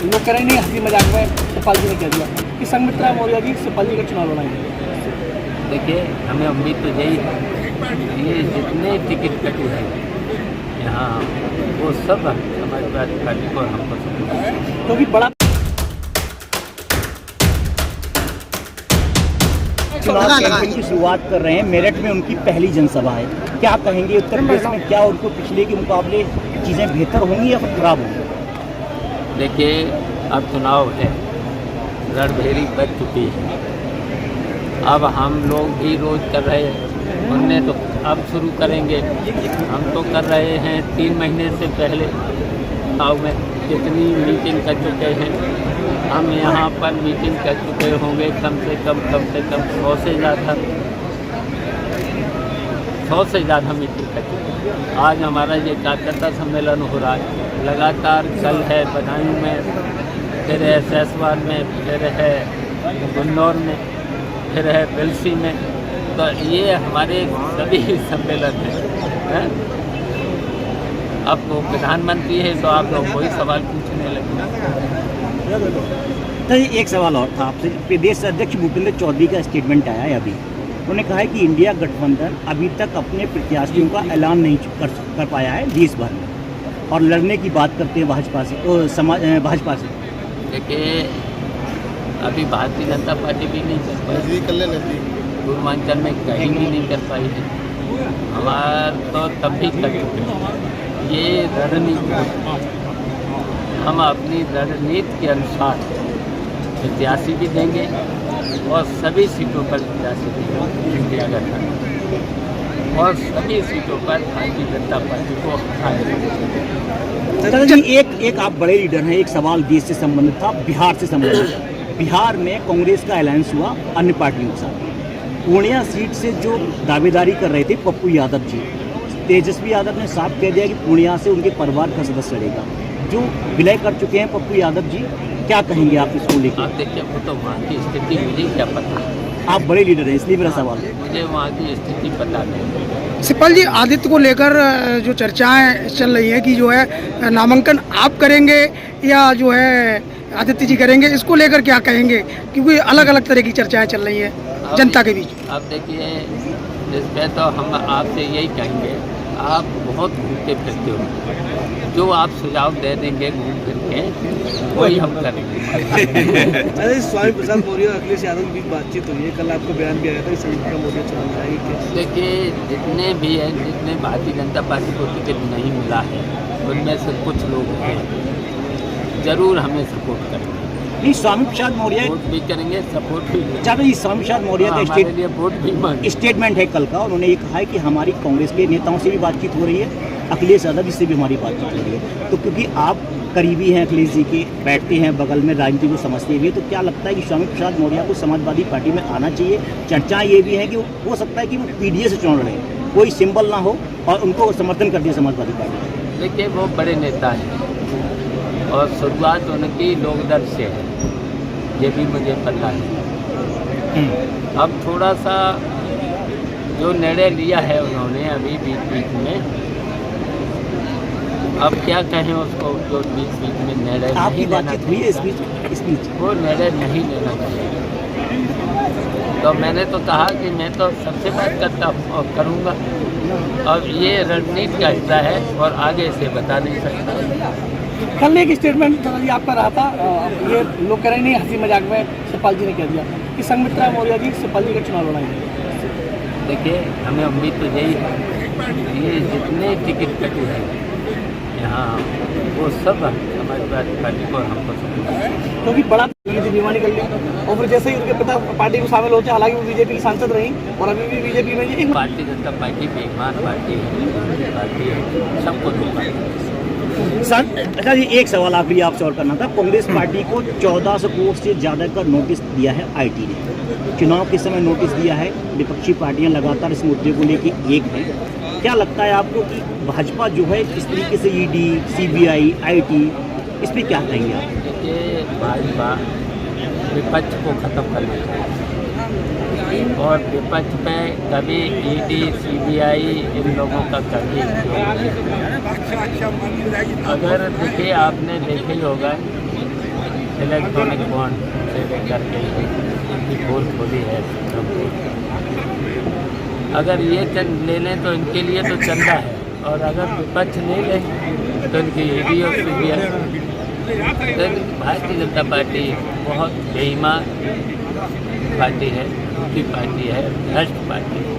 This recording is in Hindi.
लोग कह रहे हैं नहीं हंसी मजाक में शिवपाल जी ने कह दिया कि संघमित्रा मौर्य जी शिवपाल जी का चुनाव लड़ाएंगे। देखिए, हमें उम्मीद तो यही है, ये जितने टिकट कटे हैं यहाँ वो सब समाजवादी पार्टी को हमको सपोर्ट। क्योंकि बड़ा चुनाव कैंपेन की शुरुआत कर रहे हैं, मेरठ में उनकी पहली जनसभा है। क्या कहेंगे उत्तर प्रदेश में, क्या उनको पिछले के मुकाबले चीज़ें बेहतर होंगी या फिर खराब होंगी? देखिए, अब चुनाव है, रणभेरी बच चुकी है। अब हम लोग भी रोज कर रहे हैं, उनने तो अब शुरू करेंगे। हम तो कर रहे हैं 3 महीने से पहले चुनाव में कितनी मीटिंग कर चुके हैं। हम यहाँ पर मीटिंग कर चुके होंगे कम से कम 100 से ज़्यादा, 100 से ज़्यादा मीटिंग कर चुके हैं। आज हमारा ये कार्यकर्ता सम्मेलन हो रहा है, लगातार कल है बदायूं में, फिर है सैसवान में, फिर है गुन्नौर में, फिर है पिलसी में। तो ये हमारे सभी सम्मेलन हैं। अब वो प्रधानमंत्री है तो आप लोग वही सवाल पूछने लगे। तो एक सवाल और था आपसे, प्रदेश अध्यक्ष भूपेंद्र चौधरी का स्टेटमेंट आया है अभी। उन्होंने कहा है कि इंडिया गठबंधन अभी तक अपने प्रत्याशियों का ऐलान नहीं कर पाया है देश भर में, और लड़ने की बात करते हैं भाजपा से। देखिए, अभी भारतीय जनता पार्टी भी नहीं कर पाई, पूर्वांचल में कहीं भी नहीं कर पाई है। हमारा तो तब भी कर चुके। ये रणनीति, हम अपनी रणनीति के अनुसार प्रत्याशी भी देंगे और सभी सीटों पर प्रत्याशी देंगे इंडिया गठबंधन, और सभी सीटों पर भारतीय जनता पार्टी को दादाजी एक आप बड़े लीडर हैं, एक सवाल देश से संबंधित था, बिहार से संबंधित था। बिहार में कांग्रेस का अलायंस हुआ अन्य पार्टियों के साथ। पूर्णिया सीट से जो दावेदारी कर रहे थे पप्पू यादव जी, तेजस्वी यादव ने साफ कह दिया कि पूर्णिया से उनके परिवार का सदस्य लड़ेगा। जो विलय कर चुके हैं पप्पू यादव जी, क्या कहेंगे आप इसको लेकर? आप देखिए, वो तो वहाँ की स्थिति मुझे क्या पता है। आप बड़े लीडर हैं इसलिए मेरा सवाल है। मुझे वहाँ की स्थिति पता नहीं। शिवपाल जी, आदित्य को लेकर जो चर्चाएं चल रही है कि जो है नामांकन आप करेंगे या जो है आदित्य जी करेंगे, इसको लेकर क्या कहेंगे? क्योंकि अलग अलग तरह की चर्चाएं चल रही हैं जनता के बीच। अब देखिए, इस पर तो हम आपसे यही कहेंगे, आप बहुत घूमते फिरते हो, जो आप सुझाव दे देंगे घूम फिर के वही हम करेंगे। स्वामी प्रसाद मौर्य और अखिलेश यादव के बीच बातचीत हुई है, कल आपको बयान भी आया था कि संघमित्रा मौर्य चुनाव लड़ाएंगे। देखिए, जितने भी हैं, जितने भारतीय जनता पार्टी को टिकट नहीं मिला है, उनमें से कुछ लोग हैं जरूर हमें सपोर्ट करेंगे। नहीं, स्वामी प्रसाद मौर्य वोट भी करेंगे, सपोर्ट भी करेंगे। चाचा जी, स्वामी प्रसाद मौर्य का हमारे लिए वोट भी मांगे। स्टेटमेंट है कल का। उन्होंने ये कहा है कि हमारी कांग्रेस के नेताओं से भी बातचीत हो रही है, अखिलेश यादव जी से भी हमारी बातचीत हो रही है। तो क्योंकि आप करीबी हैं अखिलेश जी के, बैठते हैं बगल में, राजनीति को समझते हुए, तो क्या लगता है कि स्वामी प्रसाद मौर्य को समाजवादी पार्टी में आना चाहिए? चर्चाएं ये भी हैं कि हो सकता है कि वो पीडीए से चुनाव लड़े, कोई सिंबल ना हो और उनको समर्थन कर दिया समाजवादी पार्टी। देखिए, वो बड़े नेता हैं और शुरुआत उनकी लोकदल से है, ये भी मुझे पता है। अब थोड़ा सा जो निर्णय लिया है उन्होंने अभी बीच में, अब क्या कहें उसको, जो बीच में निर्णय आपकी बातचीत हुई है इस बीच? वो निर्णय नहीं लेना चाहिए। तो मैंने तो कहा कि मैं तो सबसे बात करता हूँ और करूँगा। अब ये रणनीति का हिस्सा है और आगे से बता नहीं सकता। कल एक स्टेटमेंट आपका रहा था, ये लोग कह रहे हैं नहीं हंसी मजाक में शिवपाल जी ने कह दिया कि संघमित्रा मौर्य जी शिवपाल जी का चुनाव लड़ाएंगे। देखिए, हमें उम्मीद तो यही है, ये जितने टिकट कटे हैं यहाँ वो सब समाजवादी पार्टी को हमको सपोर्ट। क्योंकि बड़ा बीमा निकल ली और फिर जैसे ही उनके पिता पार्टी में शामिल होते हैं, हालांकि वो बीजेपी की सांसद रही और अभी भी बीजेपी में ही। भारतीय जनता पार्टी बेईमान पार्टी है, सबको धोखा। अच्छा जी, एक सवाल आखिरी आपसे और करना था। कांग्रेस पार्टी को 1400 करोड़ से ज़्यादा का नोटिस दिया है आईटी ने, चुनाव के समय नोटिस दिया है। विपक्षी पार्टियां लगातार इस मुद्दे को लेकर एक है। क्या लगता है आपको कि भाजपा जो है इस तरीके से ईडी, सीबीआई, आईटी, इस पर क्या कहेंगे आप? देखिए, भाजपा विपक्ष को ख़त्म करना चाहिए और विपक्ष पे कभी ईडी, सीबीआई इन लोगों का कभी अगर देखिए, आपने देखे ही होगा इलेक्ट्रॉनिक बॉन्ड से लेकर के इनकी पोल खोली है। अगर ये चंद ले लें तो इनके लिए तो चंदा है, और अगर विपक्ष ले लें तो इनकी ईडी और सीबीआई। तो भारतीय जनता पार्टी बहुत बेईमान पार्टी है, झूठी पार्टी है, भ्रष्ट पार्टी है।